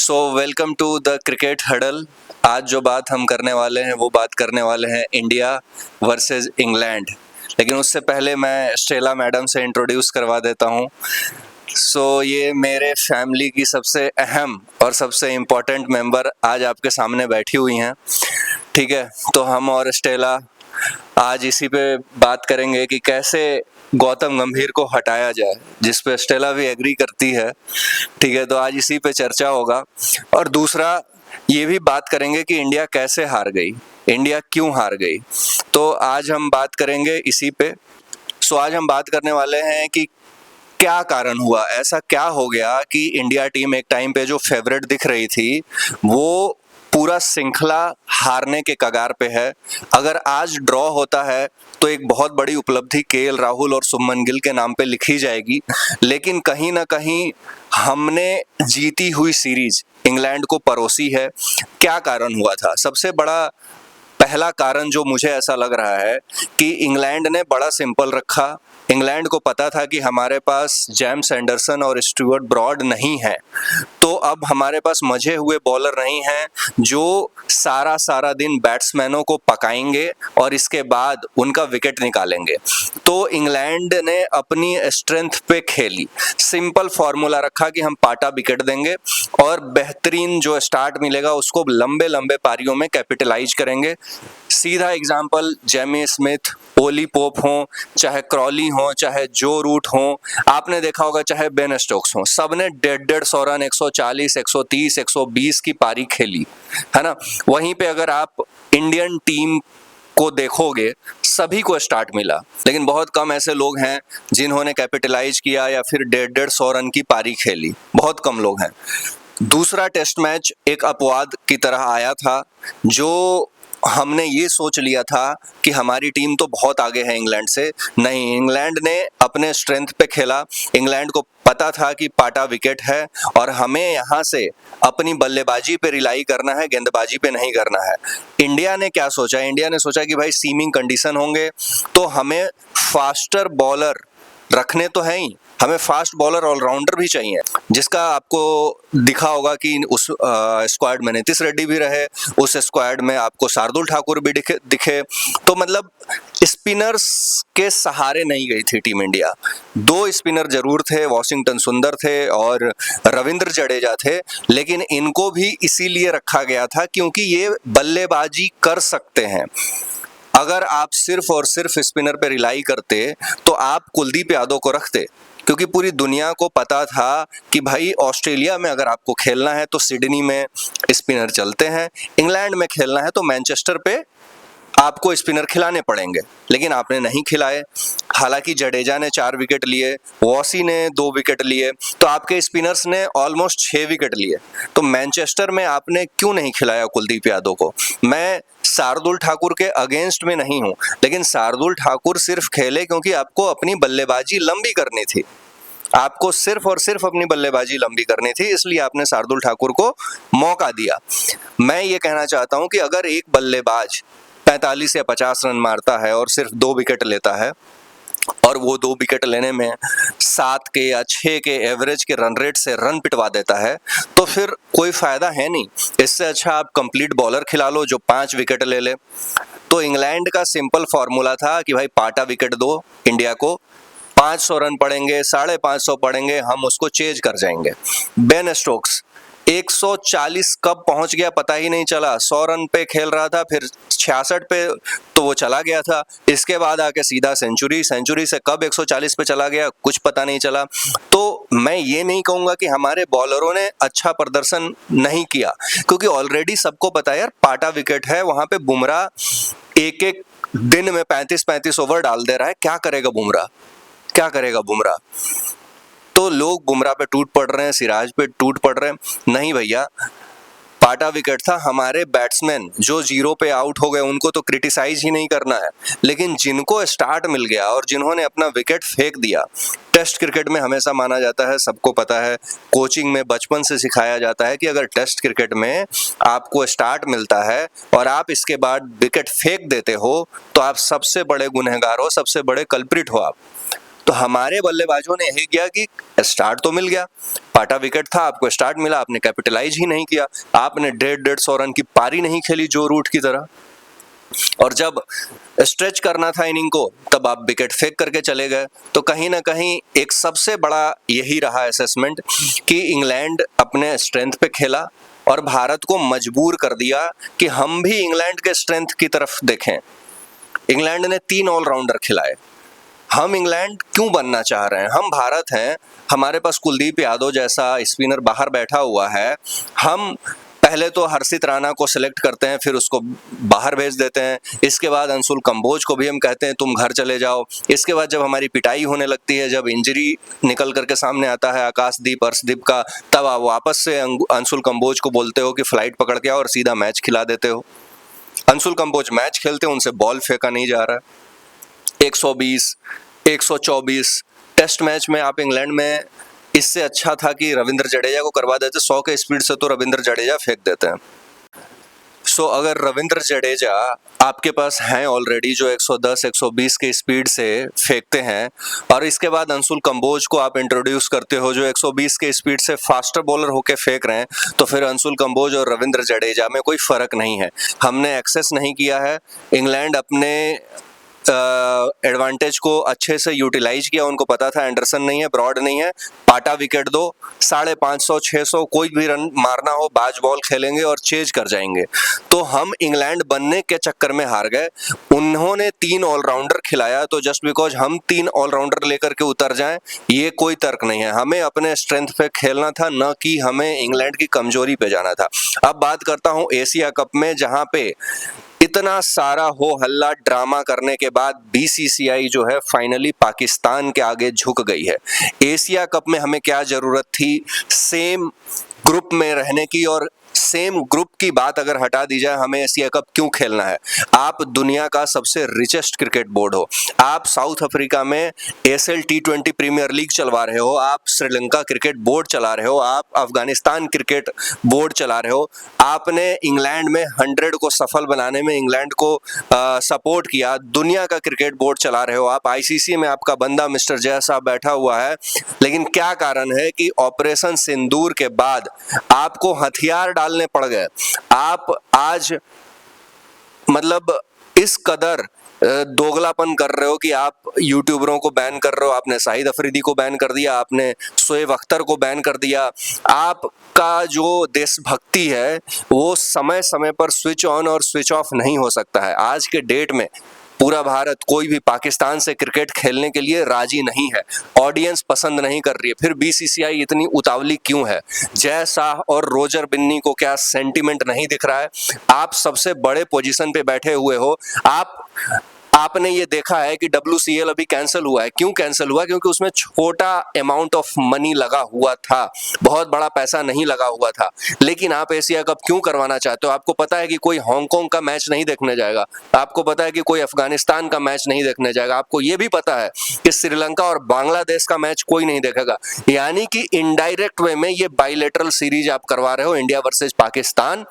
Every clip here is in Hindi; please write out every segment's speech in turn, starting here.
Welcome to the cricket huddle. आज जो बात हम करने वाले हैं वो बात करने वाले हैं इंडिया वर्सेस इंग्लैंड। लेकिन उससे पहले मैं स्टेला मैडम से इंट्रोड्यूस करवा देता हूँ। ये मेरे फैमिली की सबसे अहम और सबसे इम्पोर्टेंट मेंबर आज आपके सामने बैठी हुई हैं। ठीक है, तो हम और स्टेला आज इसी पे बात करेंगे कि कैसे गौतम गंभीर को हटाया जाए, जिस पे स्टेला भी एग्री करती है। ठीक है, तो आज इसी पे चर्चा होगा। और दूसरा ये भी बात करेंगे कि इंडिया कैसे हार गई, इंडिया क्यों हार गई। तो आज हम बात करेंगे इसी पे। आज हम बात करने वाले हैं कि क्या कारण हुआ, ऐसा क्या हो गया कि इंडिया टीम एक टाइम पे जो फेवरेट दिख रही थी वो पूरा श्रृंखला हारने के कगार पे है। अगर आज ड्रॉ होता है तो एक बहुत बड़ी उपलब्धि केएल राहुल और शुभमन गिल के नाम पे लिखी जाएगी, लेकिन कहीं ना कहीं हमने जीती हुई सीरीज इंग्लैंड को परोसी है। क्या कारण हुआ था? सबसे बड़ा पहला कारण जो मुझे ऐसा लग रहा है कि इंग्लैंड ने बड़ा सिंपल रखा। इंग्लैंड को पता था कि हमारे पास जेम्स एंडरसन और स्टुअर्ट ब्रॉड नहीं है, तो अब हमारे पास मजे हुए बॉलर नहीं हैं जो सारा दिन बैट्समैनों को पकाएंगे और इसके बाद उनका विकेट निकालेंगे। तो इंग्लैंड ने अपनी स्ट्रेंथ पे खेली, सिंपल फॉर्मूला रखा कि हम पाटा विकेट देंगे और बेहतरीन जो स्टार्ट मिलेगा उसको लंबे लंबे पारियों में कैपिटलाइज करेंगे। सीधा example, Jamie Smith, Ollie Pope हो, चाहे क्रॉली हो, चाहे जो रूट हो, आपने देखा होगा, चाहे बेन स्टोक्स हो, सबने 150 रन, 140, 130, 120 की पारी खेली है ना। वहीं पे अगर आप इंडियन टीम को देखोगे, सभी को स्टार्ट मिला, लेकिन बहुत कम ऐसे लोग हैं जिन्होंने कैपिटलाइज किया या फिर 150 रन की पारी खेली, बहुत कम लोग हैं। दूसरा टेस्ट मैच एक अपवाद की तरह आया था, जो हमने ये सोच लिया था कि हमारी टीम तो बहुत आगे है इंग्लैंड से। नहीं, इंग्लैंड ने अपने स्ट्रेंथ पे खेला। इंग्लैंड को पता था कि पाटा विकेट है और हमें यहाँ से अपनी बल्लेबाजी पे रिलाई करना है, गेंदबाजी पे नहीं करना है। इंडिया ने क्या सोचा? इंडिया ने सोचा कि भाई सीमिंग कंडीशन होंगे तो हमें फास्टर बॉलर रखने तो है ही, हमें फास्ट बॉलर ऑलराउंडर भी चाहिए, जिसका आपको दिखा होगा कि उस स्क्वाड में नीतीश रेड्डी भी रहे, उस स्क्वाड में आपको शार्दुल ठाकुर भी दिखे। तो मतलब स्पिनर्स के सहारे नहीं गई थी टीम इंडिया। दो स्पिनर जरूर थे, वॉशिंगटन सुंदर थे और रविंद्र जडेजा थे, लेकिन इनको भी इसीलिए रखा गया था क्योंकि ये बल्लेबाजी कर सकते हैं। अगर आप सिर्फ और सिर्फ स्पिनर पे रिलाई करते तो आप कुलदीप यादव को रखते, क्योंकि पूरी दुनिया को पता था कि भाई ऑस्ट्रेलिया में अगर आपको खेलना है तो सिडनी में स्पिनर चलते हैं, इंग्लैंड में खेलना है तो मैनचेस्टर पे आपको स्पिनर खिलाने पड़ेंगे, लेकिन आपने नहीं खिलाए। हालांकि जडेजा ने 4 विकेट लिए, वॉसी ने 2 विकेट लिए, तो आपके स्पिनर्स ने ऑलमोस्ट 6 विकेट लिए। तो मैनचेस्टर में आपने क्यों नहीं खिलाया कुलदीप यादव को? मैं शार्दुल ठाकुर के अगेंस्ट में नहीं हूं, लेकिन शार्दुल ठाकुर सिर्फ खेले क्योंकि आपको अपनी बल्लेबाजी लंबी करनी थी, आपको सिर्फ और सिर्फ अपनी बल्लेबाजी लंबी करनी थी, इसलिए आपने शार्दुल ठाकुर को मौका दिया। मैं ये कहना चाहता हूं कि अगर एक बल्लेबाज 45 या 50 रन मारता है और सिर्फ 2 विकेट लेता है और वो 2 विकेट लेने में 7 के या 6 के एवरेज के रन रेट से रन पिटवा देता है, तो फिर कोई फायदा है नहीं। इससे अच्छा आप कंप्लीट बॉलर खिला लो जो 5 विकेट ले ले। तो इंग्लैंड का सिंपल फॉर्मूला था कि भाई पाटा विकेट दो इंडिया को, 500 रन पड़ेंगे, 550 पड़ेंगे, हम उसको चेज कर जाएंगे। बेन स्टोक्स 140 कब पहुंच गया पता ही नहीं चला, 100 रन पे खेल रहा था, फिर 66 पे तो वो चला गया था, इसके बाद आके सीधा सेंचुरी से कब 140 पे चला गया कुछ पता नहीं चला। तो मैं ये नहीं कहूंगा कि हमारे बॉलरों ने अच्छा प्रदर्शन नहीं किया, क्योंकि ऑलरेडी सबको पता है यार पाटा विकेट है, वहां पे बुमराह एक एक दिन में 35-35 ओवर डाल दे रहा है, क्या करेगा बुमराह, क्या करेगा बुमराह? तो लोग बुमराह पे टूट पड़ रहे हैं, सिराज पे टूट पड़ रहे हैं। नहीं भैया, पाटा विकेट था। हमारे बैट्समैन जो 0 पे आउट हो गए उनको तो क्रिटिसाइज ही नहीं करना है, लेकिन जिनको स्टार्ट मिल गया और जिन्होंने अपना विकेट फेंक दिया। टेस्ट क्रिकेट में हमेशा माना जाता है, सबको पता है, कोचिंग में बचपन से सिखाया जाता है कि अगर टेस्ट क्रिकेट में आपको स्टार्ट मिलता है और आप इसके बाद विकेट फेंक देते हो तो आप सबसे बड़े गुनहगार हो, सबसे बड़े कल्प्रिट हो आप। तो हमारे बल्लेबाजों ने यही किया कि स्टार्ट तो मिल गया, पाटा विकेट था, आपको स्टार्ट मिला, आपने कैपिटलाइज ही नहीं किया, आपने 150 रन की पारी नहीं खेली जो रूट की तरह, और जब स्ट्रेच करना था इनिंग को तब आप विकेट फेंक करके चले गए। तो कहीं ना कहीं एक सबसे बड़ा यही रहा असेसमेंट कि इंग्लैंड अपने स्ट्रेंथ पे खेला और भारत को मजबूर कर दिया कि हम भी इंग्लैंड के स्ट्रेंथ की तरफ देखें। इंग्लैंड ने 3 ऑलराउंडर खिलाए। हम इंग्लैंड क्यों बनना चाह रहे हैं? हम भारत हैं, हमारे पास कुलदीप यादव जैसा स्पिनर बाहर बैठा हुआ है, हम पहले तो हर्षित राणा को सिलेक्ट करते हैं, फिर उसको बाहर भेज देते हैं, इसके बाद अंशुल कंबोज को भी हम कहते हैं तुम घर चले जाओ, इसके बाद जब हमारी पिटाई होने लगती है, जब इंजरी निकल करके सामने आता है आकाशदीप अर्शदीप का, तब आप वापस से अंशुल कंबोज को बोलते हो कि फ्लाइट पकड़ के आओ और सीधा मैच खिला देते हो। अंशुल कंबोज मैच खेलते हैं, उनसे बॉल फेंका नहीं जा रहा है। 120, 124 टेस्ट मैच में आप इंग्लैंड में, इससे अच्छा था कि रविंद्र जडेजा को करवा देते। 100 के स्पीड से तो रविंद्र जडेजा फेंक देते हैं। सो अगर रविंद्र जडेजा आपके पास हैं ऑलरेडी जो 110, 120 के स्पीड से फेंकते हैं, और इसके बाद अंशुल कंबोज को आप इंट्रोड्यूस करते हो जो 120 के स्पीड से फास्टर बॉलर होके फेंक रहे हैं, तो फिर अंशुल कंबोज और रविंद्र जडेजा में कोई फर्क नहीं है। हमने एक्सेस नहीं किया है, इंग्लैंड अपने एडवांटेज को अच्छे से यूटिलाइज किया। उनको पता था एंडरसन नहीं है, ब्रॉड नहीं है, पाटा विकेट दो, 550, 600 कोई भी रन मारना हो, बाज बॉल खेलेंगे और चेज कर जाएंगे। तो हम इंग्लैंड बनने के चक्कर में हार गए। उन्होंने 3 ऑलराउंडर खिलाया, तो जस्ट बिकॉज हम 3 ऑलराउंडर लेकर के उतर जाएं, ये कोई तर्क नहीं है। हमें अपने स्ट्रेंथ पे खेलना था, न कि हमें इंग्लैंड की कमजोरी पे जाना था। अब बात करता हूं एशिया कप में, जहां पे इतना सारा हो हल्ला ड्रामा करने के बाद बीसीसीआई जो है फाइनली पाकिस्तान के आगे झुक गई है। एशिया कप में हमें क्या जरूरत थी सेम ग्रुप में रहने की, और सेम ग्रुप की बात अगर हटा दी जाए, हमें एशिया कप क्यों खेलना है? आप दुनिया का सबसे रिचेस्ट क्रिकेट बोर्ड हो, आप साउथ अफ्रीका में एसएल T20 प्रीमियर लीग चलवा रहे हो, आप श्रीलंका क्रिकेट बोर्ड चला रहे हो, आप अफगानिस्तान क्रिकेट बोर्ड चला रहे हो, आपने इंग्लैंड में 100 को सफल बनाने में इंग्लैंड को सपोर्ट किया, दुनिया का क्रिकेट बोर्ड चला रहे हो, आप आईसीसी में आपका बंदा मिस्टर जय साहब बैठा हुआ है, लेकिन क्या कारण है कि ऑपरेशन सिंदूर के बाद आपको हथियार डालने पड़ गए? आप आज मतलब इस कदर दोगलापन कर रहे हो कि आप यूट्यूबरों को बैन कर रहे हो, आपने शाहिद अफरीदी को बैन कर दिया, आपने शोएब अख्तर को बैन कर दिया। आपका जो देशभक्ति है वो समय समय पर स्विच ऑन और स्विच ऑफ नहीं हो सकता है। आज के डेट में पूरा भारत, कोई भी पाकिस्तान से क्रिकेट खेलने के लिए राजी नहीं है, ऑडियंस पसंद नहीं कर रही है, फिर बीसीसीआई इतनी उतावली क्यों है? जय शाह और रोजर बिन्नी को क्या सेंटीमेंट नहीं दिख रहा है? आप सबसे बड़े पोजीशन पे बैठे हुए हो, आपने ये देखा है कि WCL अभी कैंसिल हुआ है। क्यों कैंसिल हुआ? क्योंकि उसमें छोटा अमाउंट ऑफ मनी लगा हुआ था, बहुत बड़ा पैसा नहीं लगा हुआ था। लेकिन आप एशिया कप क्यों करवाना चाहते हो? आपको पता है कि कोई हांगकांग का मैच नहीं देखने जाएगा, आपको पता है कि कोई अफगानिस्तान का मैच नहीं देखने जाएगा, आपको ये भी पता है कि श्रीलंका और बांग्लादेश का मैच कोई नहीं देखेगा। यानी कि इनडायरेक्ट वे में ये बाइलेटरल सीरीज आप करवा रहे हो, इंडिया वर्सेज पाकिस्तान,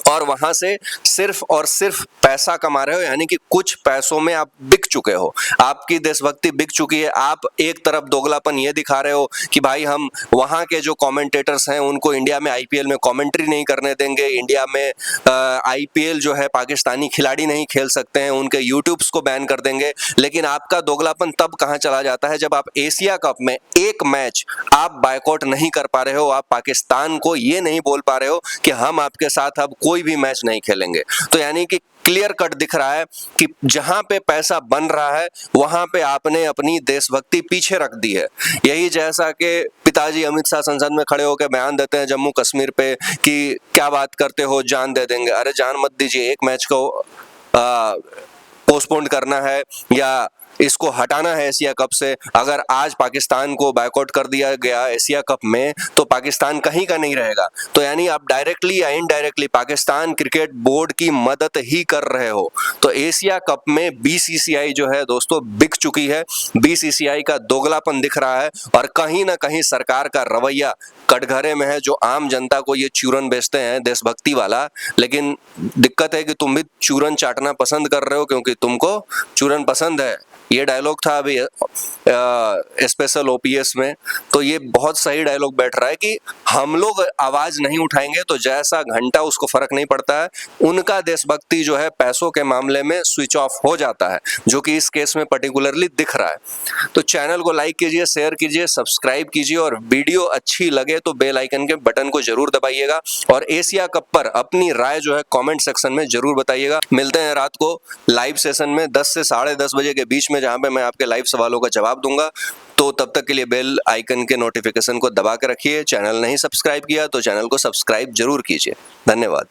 और वहां से सिर्फ और सिर्फ पैसा कमा रहे हो। यानी कि कुछ पैसों में आप बिक चुके हो, आपकी देशभक्ति बिक चुकी है। आप एक तरफ दोगलापन ये दिखा रहे हो कि भाई हम वहां के जो कमेंटेटर्स हैं उनको इंडिया में आईपीएल में कमेंट्री नहीं करने देंगे, इंडिया में आईपीएल जो है पाकिस्तानी खिलाड़ी नहीं खेल सकते हैं, उनके यूट्यूब्स को बैन कर देंगे। लेकिन आपका दोगलापन तब कहां चला जाता है जब आप एशिया कप में एक मैच आप बायकॉट नहीं कर पा रहे हो, आप पाकिस्तान को ये नहीं बोल पा रहे हो कि हम आपके साथ अब कोई भी मैच नहीं खेलेंगे। तो यानी कि क्लियर कट दिख रहा है कि जहां पे पैसा बन रहा है वहां पे आपने अपनी देशभक्ति पीछे रख दी है। यही जैसा कि पिताजी अमित शाह संसद में खड़े होकर बयान देते हैं जम्मू कश्मीर पे कि क्या बात करते हो, जान दे देंगे। अरे जान मत दीजिए, एक मैच को पोस्टपोन करना है या इसको हटाना है एशिया कप से। अगर आज पाकिस्तान को बायकॉट कर दिया गया एशिया कप में तो पाकिस्तान कहीं का नहीं रहेगा। तो यानी आप डायरेक्टली या इनडायरेक्टली पाकिस्तान क्रिकेट बोर्ड की मदद ही कर रहे हो। तो एशिया कप में बीसीसीआई जो है दोस्तों बिक चुकी है, बीसीसीआई का दोगलापन दिख रहा है, और कहीं ना कहीं सरकार का रवैया कटघरे में है जो आम जनता को ये चूरन बेचते हैं देशभक्ति वाला। लेकिन दिक्कत है कि तुम भी चूरन चाटना पसंद कर रहे हो क्योंकि तुमको चूरन पसंद है, ये डायलॉग था अभी स्पेशल ओपीएस में, तो ये बहुत सही डायलॉग बैठ रहा है कि हम लोग आवाज नहीं उठाएंगे तो जैसा घंटा उसको फर्क नहीं पड़ता है, उनका देशभक्ति जो है पैसों के मामले में स्विच ऑफ हो जाता है, जो कि इस केस में पर्टिकुलरली दिख रहा है। तो चैनल को लाइक कीजिए, शेयर कीजिए, सब्सक्राइब कीजिए और वीडियो अच्छी लगे तो बेल आइकन के बटन को जरूर दबाइएगा और एशिया कप पर अपनी राय जो है कमेंट सेक्शन में जरूर बताइएगा। मिलते हैं रात को लाइव सेशन में 10 से 10:30 बजे के बीच में, जहां पे मैं आपके लाइव सवालों का जवाब दूंगा। तो तब तक के लिए बेल आइकन के नोटिफिकेशन को दबा के रखिए। चैनल नहीं सब्सक्राइब किया तो चैनल को सब्सक्राइब जरूर कीजिए। धन्यवाद।